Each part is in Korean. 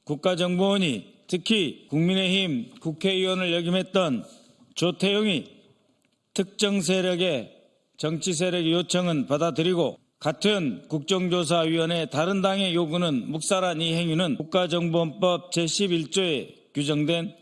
국가정보원이 특히 국민의힘 국회의원을 역임했던 조태용이 특정 세력의 정치 세력의 요청은 받아들이고 같은 국정조사위원회 다른 당의 요구는 묵살한 이 행위는 국가정보원법 제11조에 규정된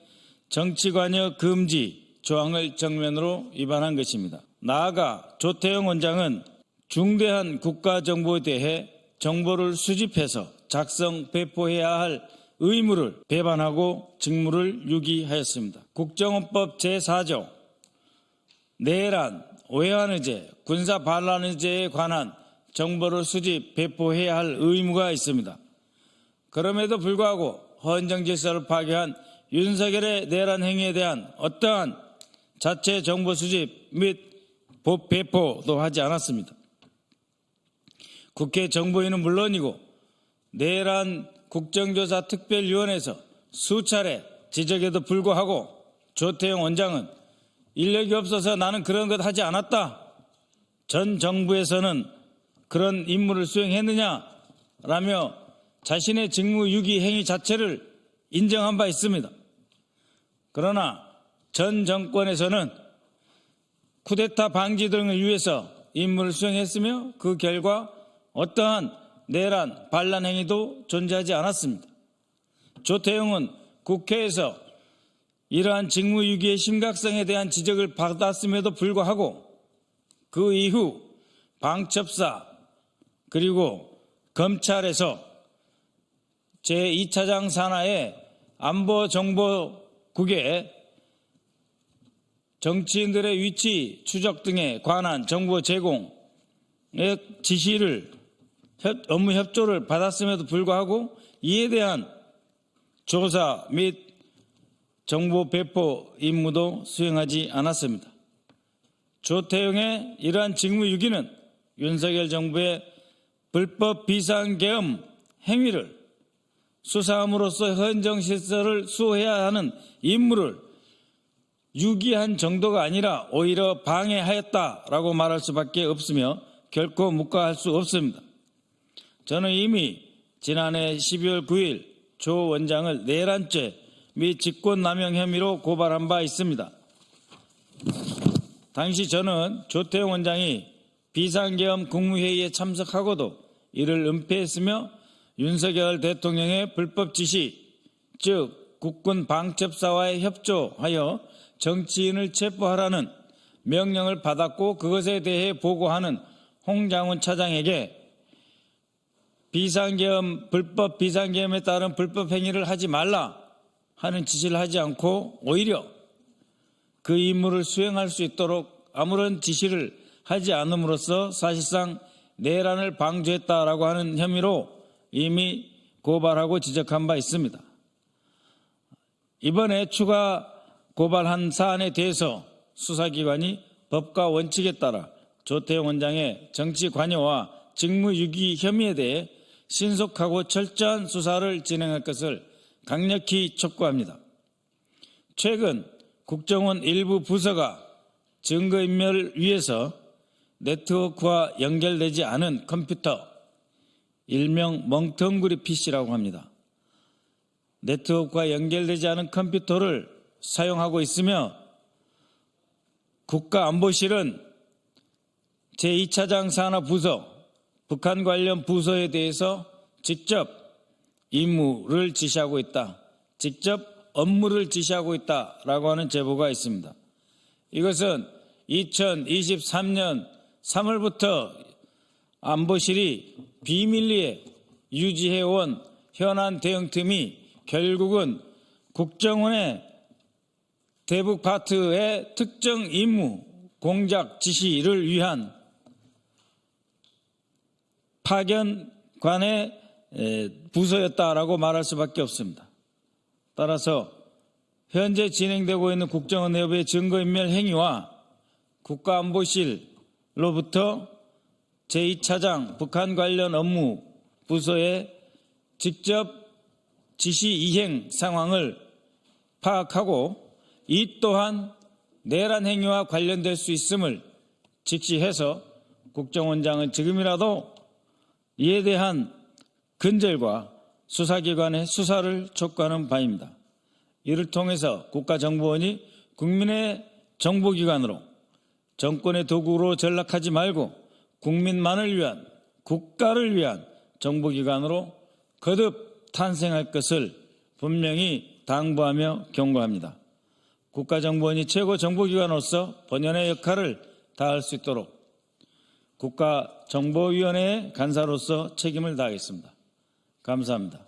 정치관여 금지 조항을 정면으로 위반한 것입니다. 나아가 조태용 원장은 중대한 국가정보에 대해 정보를 수집해서 작성, 배포해야 할 의무를 배반하고 직무를 유기하였습니다. 국정원법 제4조 내란, 오해한 의제, 군사 반란 의제에 관한 정보를 수집, 배포해야 할 의무가 있습니다. 그럼에도 불구하고 헌정 질서를 파괴한 윤석열의 내란 행위에 대한 어떠한 자체 정보 수집 및 배포도 하지 않았습니다. 국회 정보위는 물론이고 내란 국정조사 특별위원회에서 수차례 지적에도 불구하고 조태용 원장은 인력이 없어서 나는 그런 것 하지 않았다. 전 정부에서는 그런 임무를 수행했느냐라며 자신의 직무 유기 행위 자체를 인정한 바 있습니다. 그러나 전 정권에서는 쿠데타 방지 등을 위해서 임무를 수행했으며 그 결과 어떠한 내란, 반란 행위도 존재하지 않았습니다. 조태용은 국회에서 이러한 직무유기의 심각성에 대한 지적을 받았음에도 불구하고 그 이후 방첩사 그리고 검찰에서 제2차장 산하의 안보정보국에 정치인들의 위치 추적 등에 관한 정보 제공의 지시를 업무 협조를 받았음에도 불구하고 이에 대한 조사 및 정보 배포 임무도 수행하지 않았습니다. 조태용의 이러한 직무유기는 윤석열 정부의 불법 비상계엄 행위를 수사함으로써 헌정 질서를 수호해야 하는 임무를 유기한 정도가 아니라 오히려 방해하였다라고 말할 수밖에 없으며 결코 묵과할 수 없습니다. 저는 이미 지난해 12월 9일 조 원장을 내란죄 및 직권남용 혐의로 고발한 바 있습니다. 당시 저는 조태용 원장이 비상계엄 국무회의에 참석하고도 이를 은폐했으며 윤석열 대통령의 불법 지시, 즉 국군 방첩사와의 협조하여 정치인을 체포하라는 명령을 받았고 그것에 대해 보고하는 홍장훈 차장에게 불법 비상계엄에 따른 불법 행위를 하지 말라 하는 지시를 하지 않고 오히려 그 임무를 수행할 수 있도록 아무런 지시를 하지 않음으로써 사실상 내란을 방조했다라고 하는 혐의로 이미 고발하고 지적한 바 있습니다. 이번에 추가 고발한 사안에 대해서 수사기관이 법과 원칙에 따라 조태용 원장의 정치 관여와 직무유기 혐의에 대해 신속하고 철저한 수사를 진행할 것을 강력히 촉구합니다. 최근 국정원 일부 부서가 증거인멸을 위해서 네트워크와 연결되지 않은 컴퓨터, 일명 멍텅구리 PC라고 합니다. 네트워크와 연결되지 않은 컴퓨터를 사용하고 있으며 국가안보실은 제2차장 산하부서, 북한 관련 부서에 대해서 직접 임무를 지시하고 있다. 직접 업무를 지시하고 있다라고 하는 제보가 있습니다. 이것은 2023년 3월부터 안보실이 비밀리에 유지해온 현안 대응팀이 결국은 국정원의 대북 파트의 특정 임무 공작 지시를 위한 파견관의 부서였다라고 말할 수밖에 없습니다. 따라서 현재 진행되고 있는 국정원 내부의 증거인멸 행위와 국가안보실로부터 제2차장 북한 관련 업무 부서의 직접 지시 이행 상황을 파악하고 이 또한 내란 행위와 관련될 수 있음을 직시해서 국정원장은 지금이라도 이에 대한 근절과 수사기관의 수사를 촉구하는 바입니다. 이를 통해서 국가정보원이 국민의 정보기관으로 정권의 도구로 전락하지 말고 국민만을 위한 국가를 위한 정보기관으로 거듭 탄생할 것을 분명히 당부하며 경고합니다. 국가정보원이 최고 정보기관으로서 본연의 역할을 다할 수 있도록 국가정보위원회의 간사로서 책임을 다하겠습니다. 감사합니다.